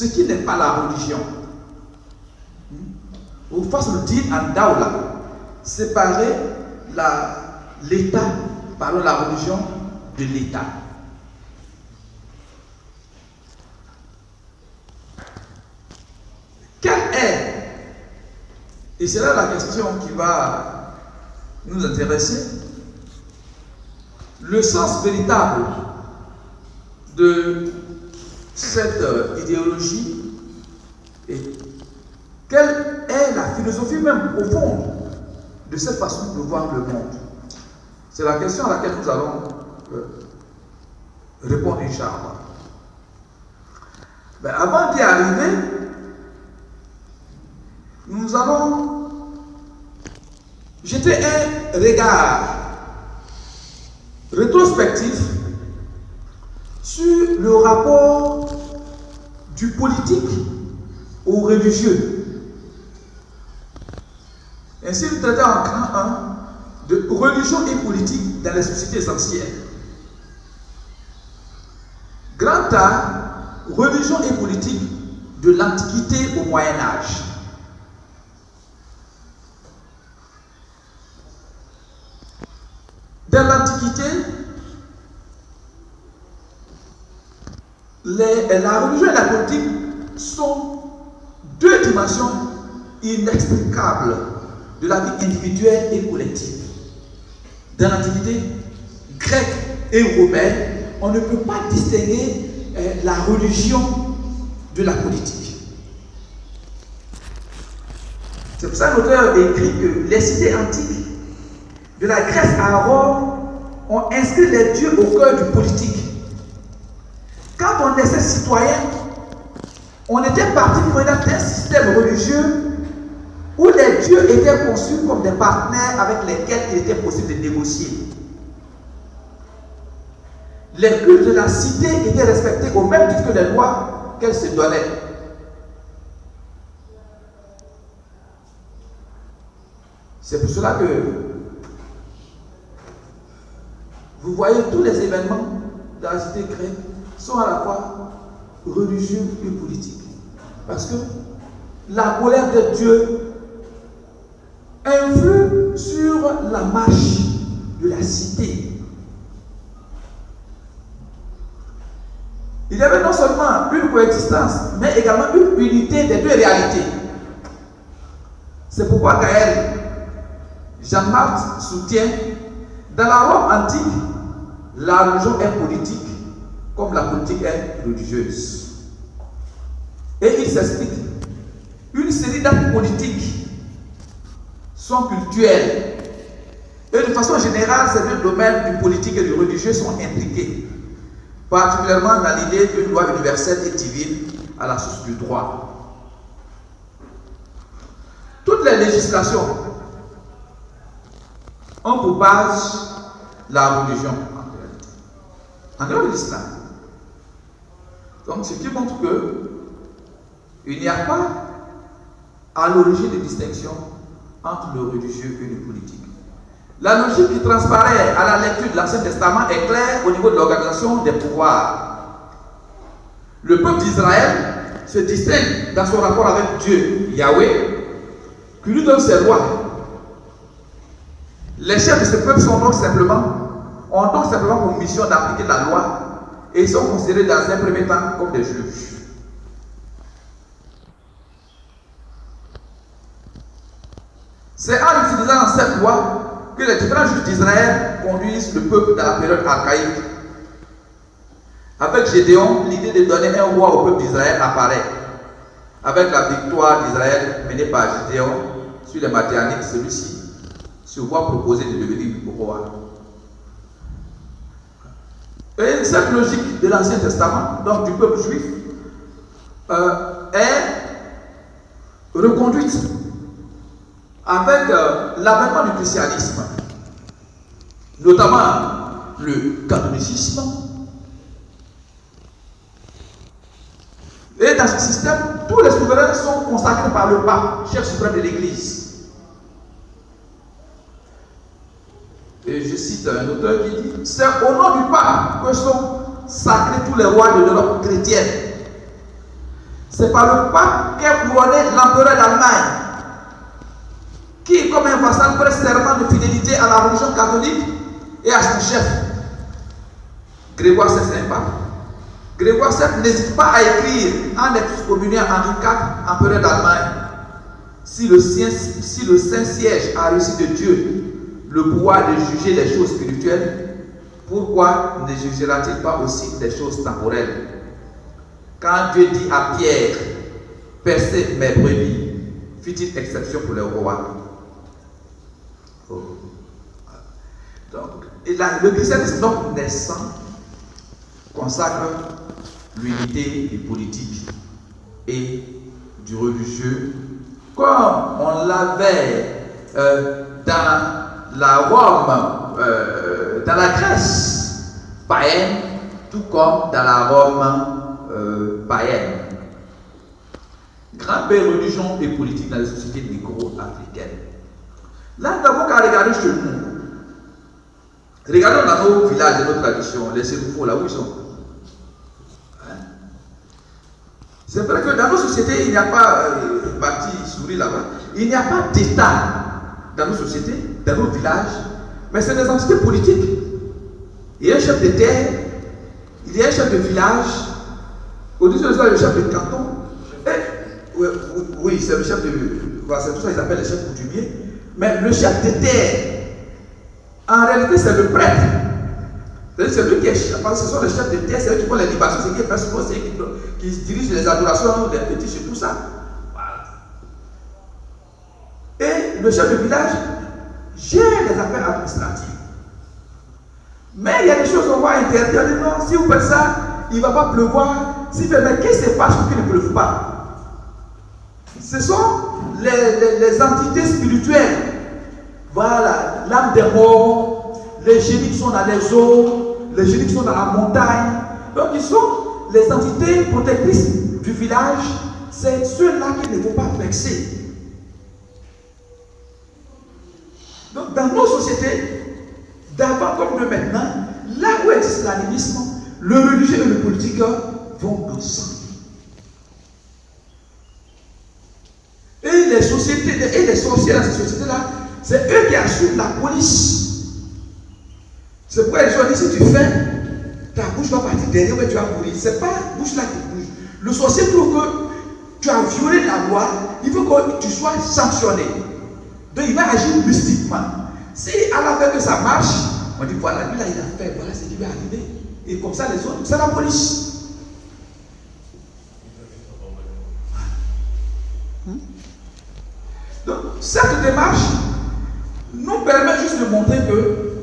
ce qui n'est pas la religion. Ou fasl din and dawla, séparer l'État, pardon, la religion de l'État. Quelle est, et c'est là la question qui va nous intéresser, le sens véritable de cette idéologie et quelle est la philosophie même profonde de cette façon de voir le monde? C'est la question à laquelle nous allons répondre, Inch'Allah. Ben, avant d'y arriver, nous allons jeter un regard rétrospectif sur le rapport du politique au religieux. Ainsi, nous traitons en grand 1 de religion et politique dans les sociétés essentielles. Grand A, religion et politique de l'Antiquité au Moyen-Âge. Dans l'Antiquité, la religion et la politique sont deux dimensions inextricables de la vie individuelle et collective. Dans l'Antiquité grecque et romaine, on ne peut pas distinguer la religion de la politique. C'est pour ça que l'auteur écrit que les cités antiques, de la Grèce à Rome, ont inscrit les dieux au cœur du politique. Quand on était citoyen, on était parti d'un système religieux où les dieux étaient conçus comme des partenaires avec lesquels il était possible de négocier. Les cultes de la cité étaient respectés au même titre que les lois qu'elles se donnaient. C'est pour cela que vous voyez tous les événements de la cité grecque sont à la fois religieux et politiques. Parce que la colère de Dieu influe sur la marche de la cité. Il y avait non seulement une coexistence, mais également une unité des deux réalités. C'est pourquoi Gaël Jean-Marc soutient, dans la Rome antique, la religion est politique, comme la politique est religieuse. Et il s'explique. Une série d'actes politiques sont cultuels. Et de façon générale, ces deux domaines du politique et du religieux sont impliqués, particulièrement dans l'idée d'une loi universelle et divine à la source du droit. Toutes les législations ont pour base la religion, en dehors de l'islam. Donc, ce qui montre que il n'y a pas à l'origine de distinction entre le religieux et le politique. La logique qui transparaît à la lecture de l'Ancien Testament est claire au niveau de l'organisation des pouvoirs. Le peuple d'Israël se distingue dans son rapport avec Dieu, Yahweh, qui lui donne ses lois. Les chefs de ce peuple ont donc simplement pour mission d'appliquer la loi et sont considérés dans un premier temps comme des juges. C'est en utilisant cette loi que les différents juges d'Israël conduisent le peuple dans la période archaïque. Avec Gédéon, l'idée de donner un roi au peuple d'Israël apparaît. Avec la victoire d'Israël menée par Gédéon sur les Madianites, celui-ci se voit proposer de devenir roi. Et cette logique de l'Ancien Testament, donc du peuple juif, est reconduite avec l'avènement du christianisme, notamment le catholicisme. Et dans ce système, tous les souverains sont consacrés par le pape, chef suprême de l'Église. Et je cite un auteur qui dit: c'est au nom du pape que sont sacrés tous les rois de l'Europe chrétienne. c'est par le pape qu'est couronné l'empereur d'Allemagne, qui, comme un vassal, prête serment de fidélité à la religion catholique et à son chef. Grégoire VII, c'est un pape. Grégoire VII n'hésite pas à écrire en excommuniant Henri IV, empereur d'Allemagne: si le Saint-Siège a reçu de Dieu le pouvoir de juger les choses spirituelles, pourquoi ne jugera-t-il pas aussi des choses temporelles? Quand Dieu dit à Pierre: percez mes brebis, fit-il exception pour les rois? Donc, le christianisme donc naissant consacre l'unité du politique et du religieux, comme on l'avait dans la Rome, dans la Grèce païenne, tout comme dans la Rome païenne. Grande religion et politique dans les sociétés négro-africaines. Là, nous n'avons qu'à regarder chez nous. Regardons dans nos villages de nos traditions, les Séroufos, là où ils sont. Hein? C'est vrai que dans nos sociétés, il n'y a pas, Bati sourit là-bas, il n'y a pas d'État dans nos sociétés, dans nos villages, mais c'est des entités politiques. Il y a un chef de terre, il y a un chef de village, au-dessus de ça, le chef de canton. Oui, c'est le chef de. C'est tout ça, ils appellent le chef coutumier. Mais le chef de terre, en réalité, c'est le prêtre. C'est lui qui est. Parce que ce sont les chefs de terre, c'est eux qui font les libations, c'est eux qui font souvent, c'est eux qui dirigent les adorations, les petits, et tout ça. Et le chef de village gère les affaires administratives. Mais il y a des choses qu'on va interdire. Non, si vous faites ça, il ne va pas pleuvoir. Si vous faites, mais qu'est-ce qui se passe pour qu'il ne pleuve pas? Ce sont les entités spirituelles. Voilà, l'âme des morts, les génies qui sont dans les eaux, les génies qui sont dans la montagne. Donc, ils sont les entités protectrices du village. C'est ceux-là qu'il ne faut pas vexer. Donc, dans nos sociétés, d'avant comme de maintenant, là où existe l'animisme, le religieux et le politique vont ensemble. Et les sociétés, et les sorciers dans ces sociétés-là, c'est eux qui assurent la police. C'est pourquoi les gens disent: si tu fais, ta bouche va partir derrière où tu vas mourir. C'est pas la bouche là qui bouge. Le sorcier trouve que tu as violé la loi, il veut que tu sois sanctionné. Donc il va agir mystiquement. Si à la fin que ça marche, on dit: voilà, lui là il a fait, voilà ce qui va arriver. Et comme ça les autres, c'est la police. Donc cette démarche nous permet juste de montrer que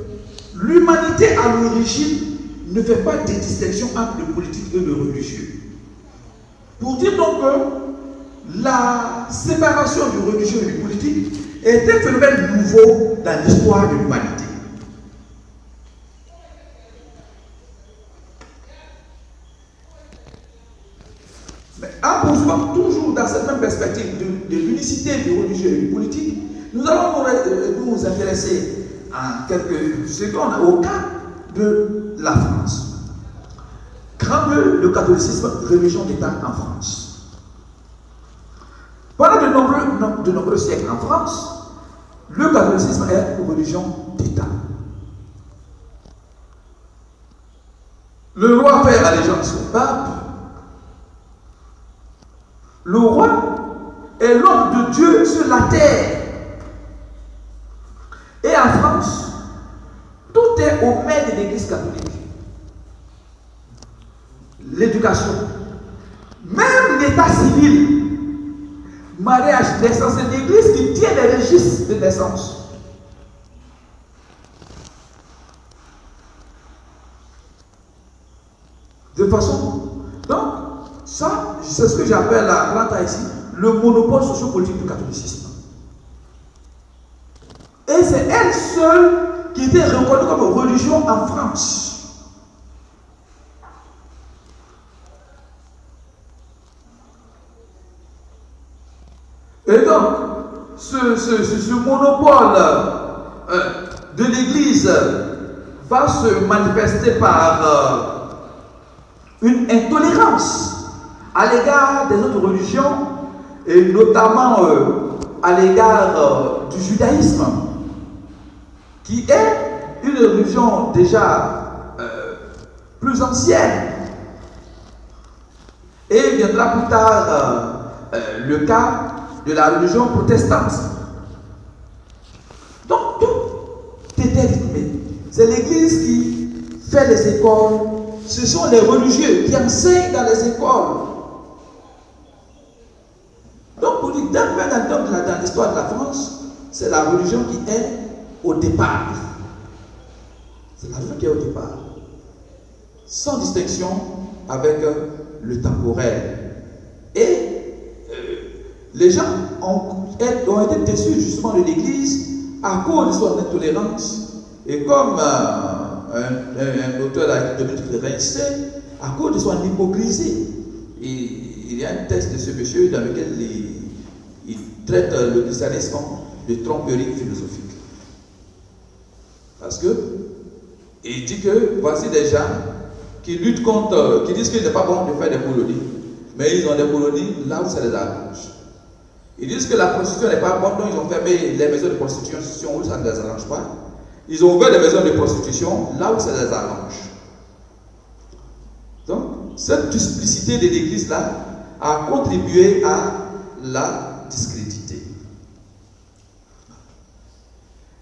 l'humanité à l'origine ne fait pas de distinction entre le politique et le religieux. Pour dire donc que la séparation du religieux et du politique est un phénomène nouveau dans l'histoire de l'humanité. Mais en poursuivant toujours dans cette même perspective de l'unicité du religieux et du politique, nous allons nous intéresser en quelques secondes au cas de la France. Grand 2, le catholicisme, religion d'État en France. Pendant de nombreux siècles en France, le catholicisme est une religion d'État. Le roi fait allégeance au pape. Le roi est l'homme de Dieu sur la terre. Et en France, tout est au maître de l'Église catholique. L'éducation, même l'état civil, mariage, naissance, c'est l'Église qui tient les registres de naissance. De façon, donc, ça, c'est ce que j'appelle là ici, le monopole sociopolitique du catholicisme. Et c'est elle seule qui était reconnue comme religion en France. Et donc, ce monopole de l'Église va se manifester par une intolérance à l'égard des autres religions, et notamment à l'égard du judaïsme, qui est une religion déjà plus ancienne. Et viendra plus tard le cas de la religion protestante. Donc tout est rythmé. C'est l'Église qui fait les écoles. Ce sont les religieux qui enseignent dans les écoles. Donc pour dire, dans l'histoire de la France, c'est la religion qui est au départ. C'est la religion qui est au départ. Sans distinction avec le temporel. Et les gens ont été déçus justement de l'Église à cause de son intolérance. Et comme un auteur a été Dominique Rincé, à cause de son hypocrisie. Et il y a un texte de ce monsieur dans lequel il traite le christianisme de tromperie philosophique. Parce que il dit que voici des gens qui luttent contre, qui disent qu'il n'est pas bon de faire des colonies, mais ils ont des colonies là où ça les arrange. Ils disent que la prostitution n'est pas bonne, donc ils ont fermé les maisons de prostitution où ça ne les arrange pas. Ils ont ouvert des maisons de prostitution là où ça les arrange. Donc, cette duplicité de l'Église là a contribué à la discréditer.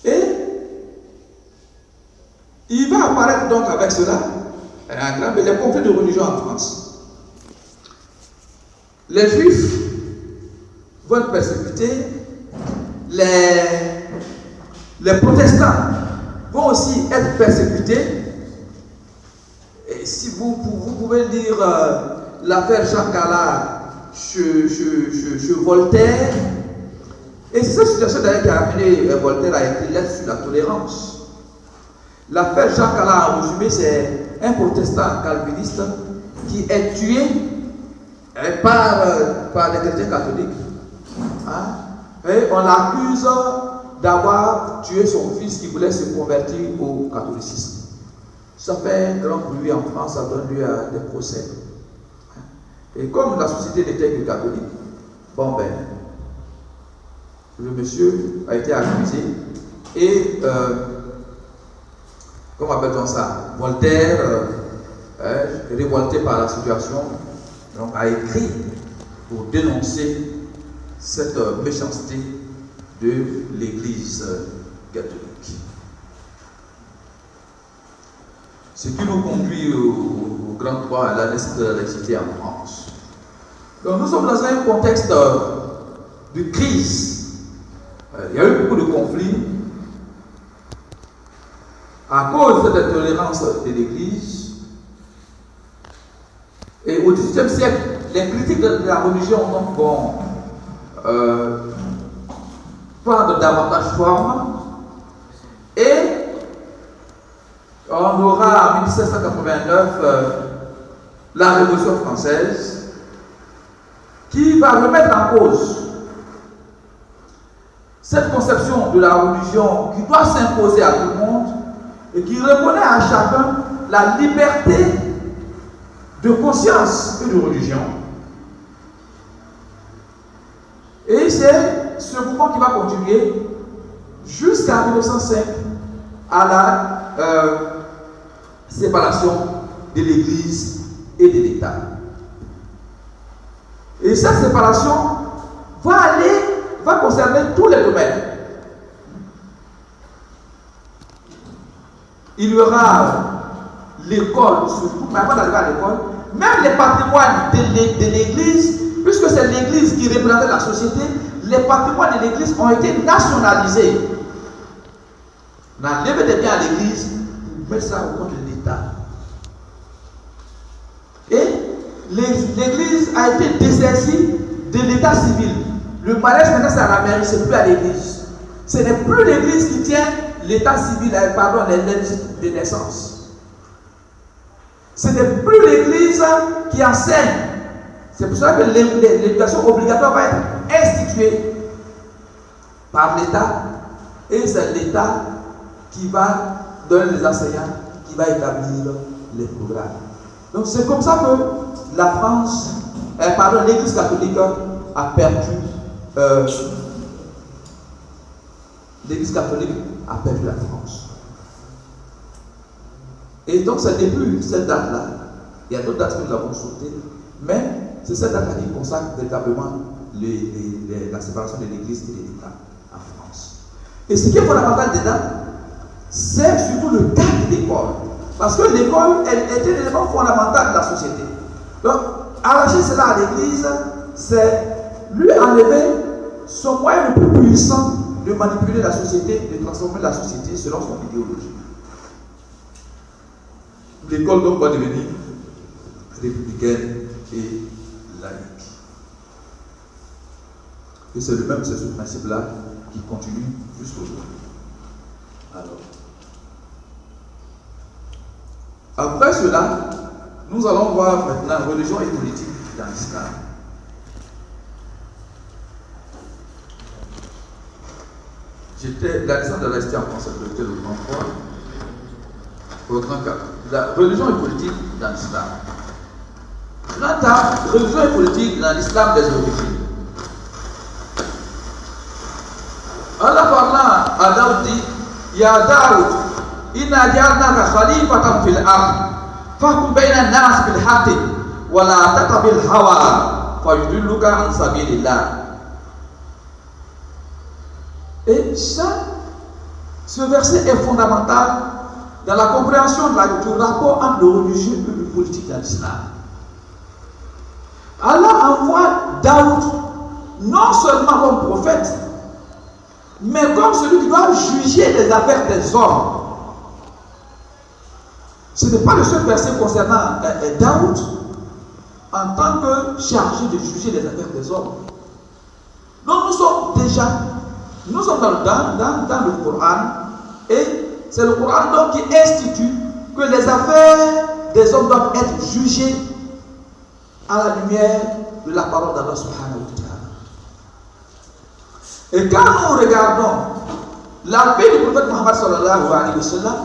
Et il va apparaître donc avec cela les conflits de religion en France. Les Juifs vont être persécutés, les protestants vont aussi être persécutés. Et si vous pouvez lire l'affaire Jacques Allard chez Voltaire, et c'est cette situation d'ailleurs qui a amené Voltaire à écrire lettre sur la tolérance. L'affaire Jacques Allard, en résumé, c'est un protestant calviniste qui est tué par des chrétiens catholiques. Hein? Et on l'accuse d'avoir tué son fils qui voulait se convertir au catholicisme. Ça fait un grand bruit en France, ça donne lieu à des procès. Et comme la société n'était que catholique, le monsieur a été accusé et comment appelle-t-on ça? Voltaire, révolté par la situation, donc, a écrit pour dénoncer cette méchanceté de l'Église catholique. Ce qui nous conduit au grand droit à la naissance de la laïcité en France. Donc nous sommes dans un contexte de crise. Il y a eu beaucoup de conflits à cause de cette intolérance de l'Église. Et au XVIIIe siècle, les critiques de la religion vont prendre davantage forme. Et on aura en 1789 la Révolution française qui va remettre en cause cette conception de la religion qui doit s'imposer à tout le monde et qui reconnaît à chacun la liberté de conscience et de religion. Et c'est ce mouvement qui va continuer jusqu'à 1905 à la séparation de l'Église et de l'État. Et cette séparation va concerner tous les domaines. Il y aura l'école, surtout, mais avant d'arriver à l'école, même les patrimoines de l'Église, puisque c'est l'Église qui représentait la société, les patrimoines de l'Église ont été nationalisés. On a levé des biens à l'Église pour mettre ça au compte de l'État. Et l'Église a été dessaisie de l'État civil. Le mariage maintenant c'est à la mairie, c'est plus à l'Église. Ce n'est plus l'Église qui tient l'État civil, les lettres de naissance. Ce n'est plus l'Église qui enseigne. C'est pour ça que l'éducation obligatoire va être instituée par l'État. Et c'est l'État qui va donner les enseignants, qui va établir les programmes. Donc c'est comme ça que la France l'Église catholique a perdu la France. Et donc c'est depuis cette date-là, il y a d'autres dates que nous avons sautées, mais c'est cette date-là qui consacre véritablement la séparation de l'Église et de l'État en France. Et ce qui est fondamental dedans, c'est surtout le cadre de l'école. Parce que l'école, elle était l'élément fondamental de la société. Donc, arracher cela à l'Église, c'est lui enlever son moyen le plus puissant de manipuler la société, de transformer la société selon son idéologie. L'école donc va devenir républicaine et laïque. Et c'est ce principe-là qui continue jusqu'aujourd'hui. Alors, après cela, nous allons voir maintenant religion et politique dans l'islam. La leçon de rester en français, le grand 3, au grand 4. La religion et politique dans l'islam. Quant à religion et politique dans l'islam des origines. Allah parlant à Daoud dit, Ya Daoud, inna ja'alnaka khalifatan fil ard, fahkum bayna an-nas bil haqqi, wa la tattabil hawa, fa yudilluka an sabilillah. Et ça, ce verset est fondamental dans la compréhension du rapport entre le religieux et le politique dans l'islam. Allah envoie Daoud non seulement comme prophète, mais comme celui qui doit juger les affaires des hommes. Ce n'est pas le seul verset concernant Daoud en tant que chargé de juger les affaires des hommes. Donc nous sommes dans le Coran, et c'est le Coran donc qui institue que les affaires des hommes doivent être jugées à la lumière de la parole d'Allah subhanahu wa ta'ala. Et quand nous regardons la vie du prophète Muhammad sallallahu alayhi wa sallam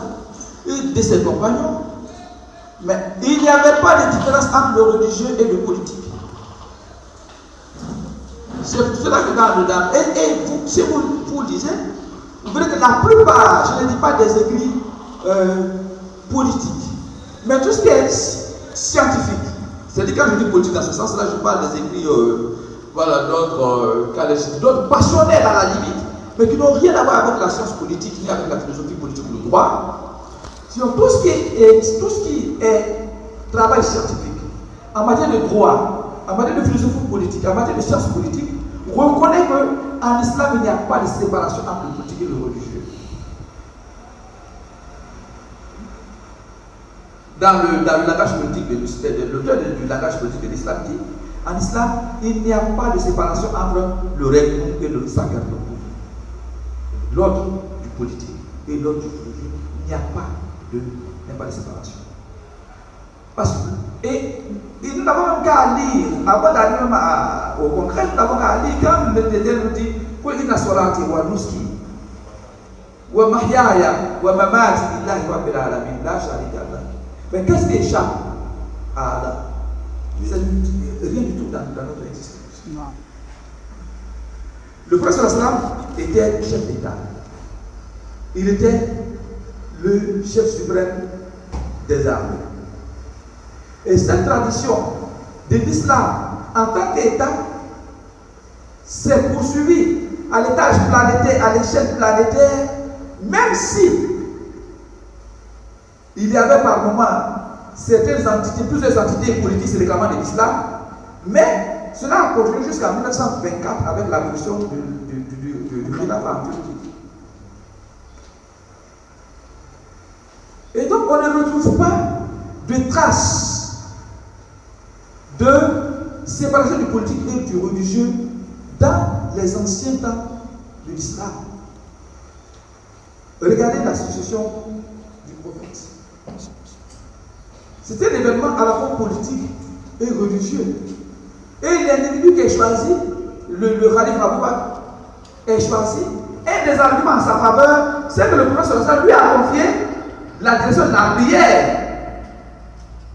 et de ses compagnons, mais il n'y avait pas de différence entre le religieux et le politique. C'est pour cela que si vous lisez, vous verrez que la plupart, je ne dis pas des écrits politiques, mais tout ce qui est scientifique, c'est-à-dire quand je dis politique dans ce sens-là, je parle des écrits d'autres passionnels à la limite, mais qui n'ont rien à voir avec la science politique, ni avec la philosophie politique ou le droit. Sinon, tout ce qui est travail scientifique, en matière de droit, en matière de philosophie politique, en matière de science politique, reconnaît qu'en islam, il n'y a pas de séparation entre le politique et le religieux. Dans le langage politique, l'auteur du langage politique de l'islam dit, en islam, il n'y a pas de séparation entre le règlement et le sacerdoce. L'ordre du politique et l'ordre du religieux, il n'y a pas de séparation. Parce que, et nous n'avons qu'à lire, avant d'arriver au concret, nous n'avons qu'à lire quand l'Éternel nous dit Qul salati wa nuski wa mahyaya wa mamati lillahi rabbil alamin la sharika lah. Mais qu'est-ce qui échappe à Allah? C'est rien du tout dans notre existence. Non. Le prophète sallam était chef d'État. Il était le chef suprême des armées. Et cette tradition de l'islam en tant qu'État s'est poursuivie à l'étage planétaire, à l'échelle planétaire, même si il y avait par moments certaines entités, plusieurs entités politiques se réclamant de l'islam, mais cela a continué jusqu'en 1924 avec l'abolition du khilafat en Turquie. Et donc on ne retrouve pas de traces de séparation du politique et du religieux dans les anciens temps de l'islam. Regardez la succession du prophète. C'était un événement à la fois politique et religieux. Et l'individu qui est choisi, le Khalif Abou Bakr, est choisi. Un des arguments en sa faveur, c'est que le prophète lui a confié la direction de la prière.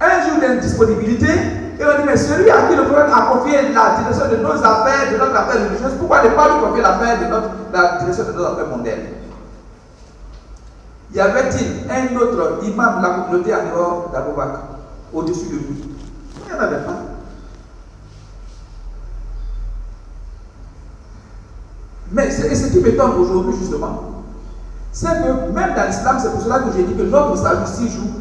Un jour d'indisponibilité, et on dit mais celui à qui le prophète a confié la direction de nos affaires, de notre affaire religieuse, pourquoi ne pas lui confier la direction de nos affaires mondaines? Y avait-il un autre imam de la communauté en dehors d'Abou Bakr, au-dessus de lui? Il n'y en avait pas. Mais ce qui m'étonne aujourd'hui, justement, c'est que même dans l'islam, c'est pour cela que j'ai dit que notre salut s'y joue,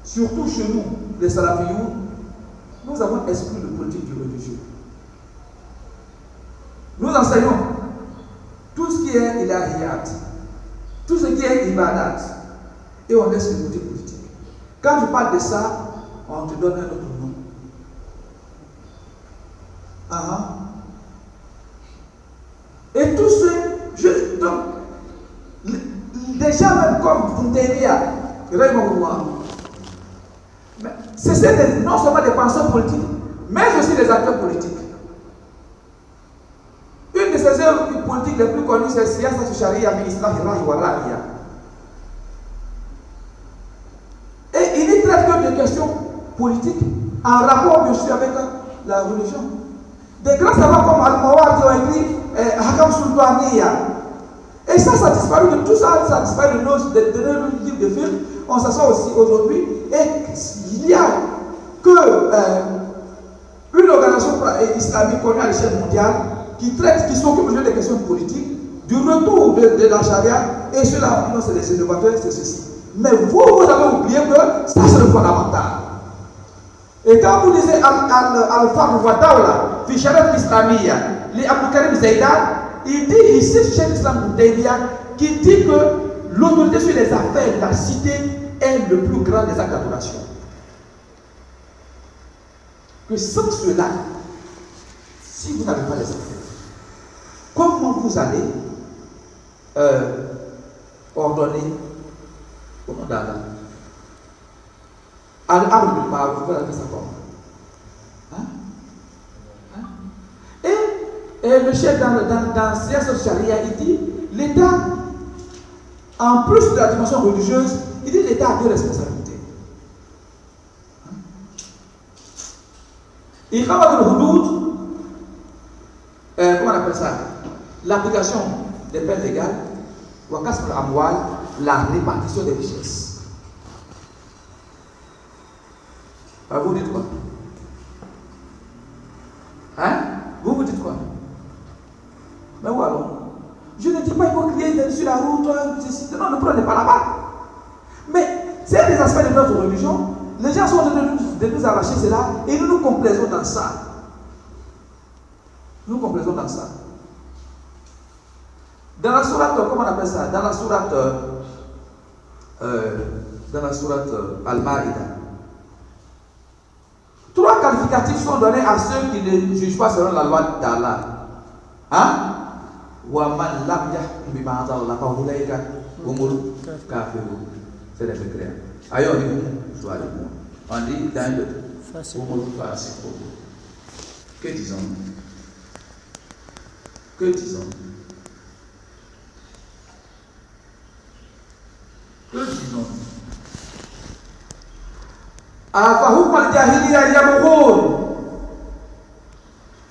surtout chez nous, les salafiyous, nous avons exclu le politique du religieux. Nous enseignons tout ce qui est ilahiyat, tout ce qui est ibadat, et on laisse le côté politique. Quand tu parles de ça, on te donne un autre nom. Et tous ceux, donc, les gens même comme Nteria, c'est non seulement des penseurs politiques, mais aussi des acteurs politiques. Une de ces œuvres politiques les plus connues, c'est Siyasa Sharia bi Islahi wa Ra'ya. Et il n'y traite que de questions politiques en rapport bien sûr avec la religion. Des grands savants comme Al-Mawardi ont écrit Hakam Sultaniya. Et ça a disparu de tout ça, ça a disparu de nos livres de films. On s'assoit aussi aujourd'hui et il y a que une organisation islamique connue à l'échelle mondiale qui s'occupe des questions politiques, du retour de la charia, et cela, non, c'est les innovateurs, c'est ceci. Mais vous avez oublié que ça c'est le fondamental. Et quand vous lisez Al-Fard wa Dawla, fi Sharia Islamiyya, les Abdul Karim Zaidan, il dit ici, Cheikh Islam Bouteilia, qui dit que l'autorité sur les affaires de la cité est le plus grand des actes d'adoration. Que sans cela, si vous n'avez pas les affaires, comment vous allez ordonner au nom d'Allah? Al-Amr bil Ma'ruf, vous allez faire ça comment? Et le chef dans Siyasa Sharia, il dit l'État, en plus de la dimension religieuse, il dit l'État a deux responsabilités. Il travaille le hudud, comment on appelle ça? L'application des peines légales, ou la répartition des richesses. Vous dites quoi? Vous dites quoi? Mais où allons? Je ne dis pas qu'il faut crier sur la route, non, ne prenez pas là-bas. Mais c'est des aspects de notre religion. Les gens sont de nous arracher cela et nous nous complaisons dans ça. Nous complaisons dans ça. Dans la sourate, comment on appelle ça? Dans la sourate Al-Ma'ida, 3 qualificatifs sont donnés à ceux qui ne jugent pas selon la loi d'Allah. Waman lam yahkum bima anzalallah fa ulaika humul kafirun. C'est les clair. Ailleurs on dit on dit dans le humul fasiqun. Que disons-nous? Que disons-nous? Que disons-nous? Afahum al-jahiliyah yabghun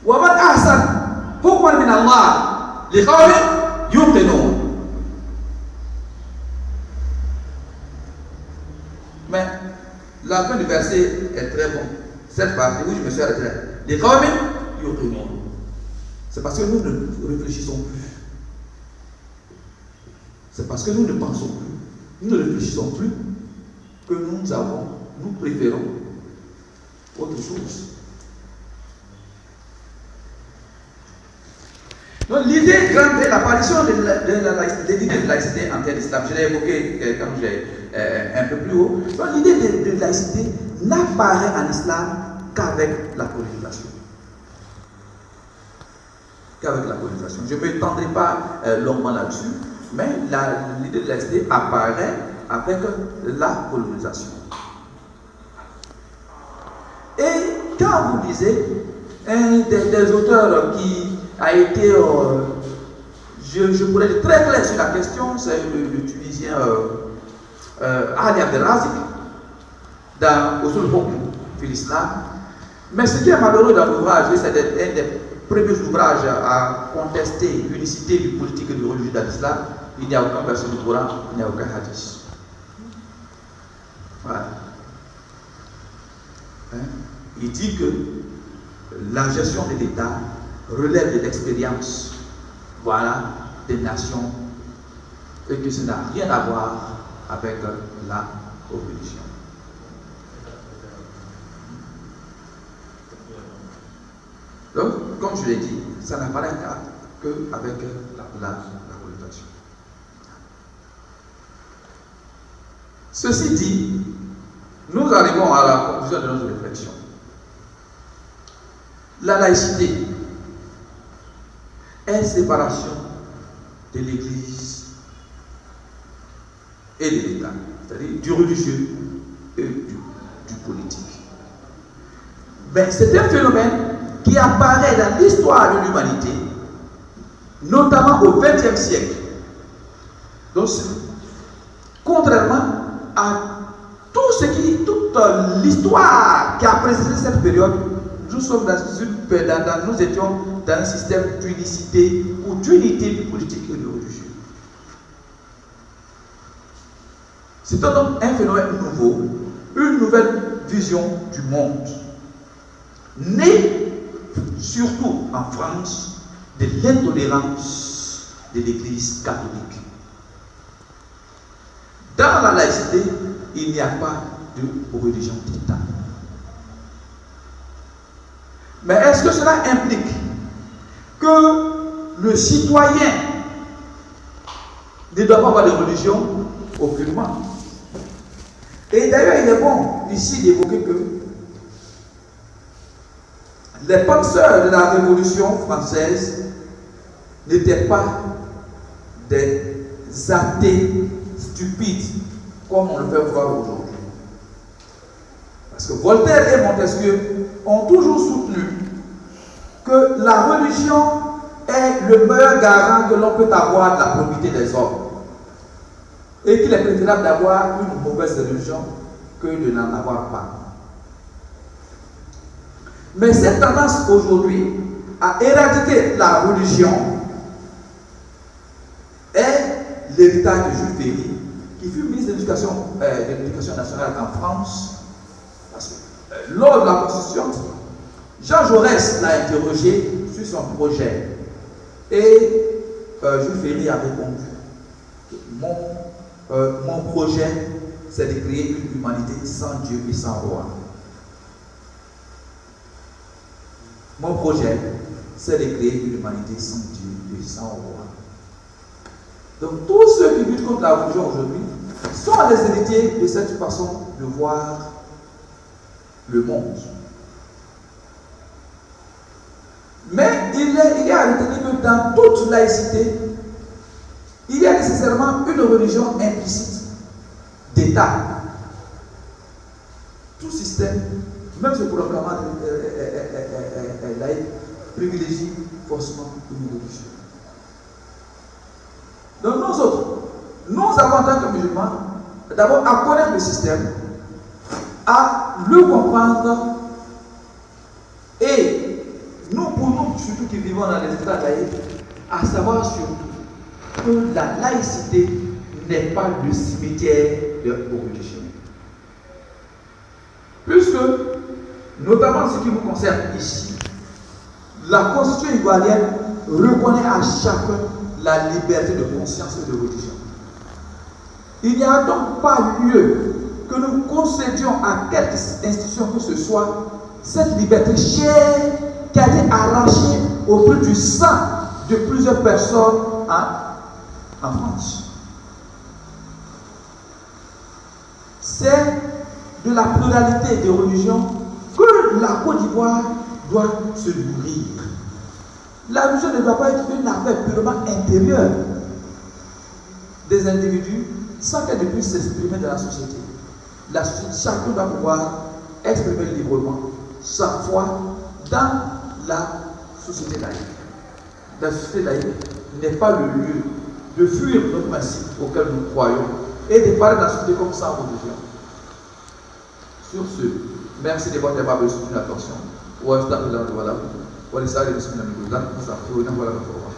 wa man ahsan hukman min Allah لقوم يوقنون. Mais la fin du verset est très bon. Cette partie où je me suis arrêté là. لقوم يوقنون. C'est parce que nous ne réfléchissons plus. C'est parce que nous ne pensons plus. Nous ne réfléchissons plus que nous préférons autre chose. Donc l'idée grande est l'apparition de l'idée de laïcité en terre d'islam. Je l'ai évoqué quand j'ai un peu plus haut. Donc l'idée de laïcité n'apparaît en islam qu'avec la colonisation. Qu'avec la colonisation. Je ne m'étendrai pas longuement là-dessus, mais l'idée de laïcité apparaît avec la colonisation. Et quand vous lisez un des auteurs qui a été, je pourrais être très clair sur la question, c'est le Tunisien Ali Abdelrazik, dans Usul Hukm fil Islam. Mais ce qui est malheureux dans l'ouvrage, et c'est un des premiers ouvrages à contester l'unicité du politique et du religieux dans l'islam, il n'y a aucun verset du Coran, il n'y a aucun hadith. Voilà. Hein? Il dit que la gestion de l'État relève de l'expérience, voilà, des nations, et que ça n'a rien à voir avec la religion. Donc, comme je l'ai dit, ça n'a pas qu'avec la religion. Ceci dit, nous arrivons à la conclusion de notre réflexion. La laïcité est séparation de l'Église et de l'État, c'est-à-dire du religieux et du politique. Mais c'est un phénomène qui apparaît dans l'histoire de l'humanité, notamment au XXe siècle. Donc, contrairement à toute l'histoire qui a précédé cette période, nous étions dans un système d'unicité ou d'unité du politique et du religieux. C'est donc un phénomène nouveau, une nouvelle vision du monde, née surtout en France de l'intolérance de l'Église catholique. Dans la laïcité, il n'y a pas de religion d'État. Mais est-ce que cela implique que le citoyen ne doit pas avoir de religion? Aucunement. Et d'ailleurs, il est bon ici d'évoquer que les penseurs de la Révolution française n'étaient pas des athées stupides comme on le fait voir aujourd'hui. Parce que Voltaire et Montesquieu ont toujours soutenu que la religion est le meilleur garant que l'on peut avoir de la probité des hommes. Et qu'il est préférable d'avoir une mauvaise religion que de n'en avoir pas. Mais cette tendance aujourd'hui à éradiquer la religion est l'héritage de Jules Ferry, qui fut ministre de l'Éducation nationale en France. Parce que lors de la Constitution, Jean Jaurès l'a interrogé sur son projet. Et Jules Ferry a répondu que mon projet, c'est de créer une humanité sans Dieu et sans roi. Mon projet, c'est de créer une humanité sans Dieu et sans roi. Donc tous ceux qui luttent contre la religion aujourd'hui sont les héritiers de cette façon de voir le monde. Mais il est à retenir que dans toute laïcité, il y a nécessairement une religion implicite d'État. Tout système, même ce proclamant laïque, privilégie forcément une religion. Donc nous autres, nous avons en tant que musulmans, d'abord à connaître le système, à le comprendre, et nous, pour nous, surtout qui vivons dans les États laïcs, à savoir surtout que la laïcité n'est pas le cimetière de religion. Puisque, notamment ce qui nous concerne ici, la Constitution ivoirienne reconnaît à chacun la liberté de conscience et de religion. Il n'y a donc pas lieu que nous concédions à quelque institution que ce soit cette liberté chère qui a été arrachée au prix du sang de plusieurs personnes en France. C'est de la pluralité des religions que la Côte d'Ivoire doit se nourrir. La religion ne doit pas être une affaire purement intérieure des individus sans qu'elle ne puisse s'exprimer dans la société. Chacun doit pouvoir exprimer librement sa foi dans la société laïque. La société laïque n'est pas le lieu de fuir nos principes auxquels nous croyons et de parler de la société comme sans religion. Sur ce, Merci de votre aimable attention. Voilà. Voilà ça, les bismillah, nous avons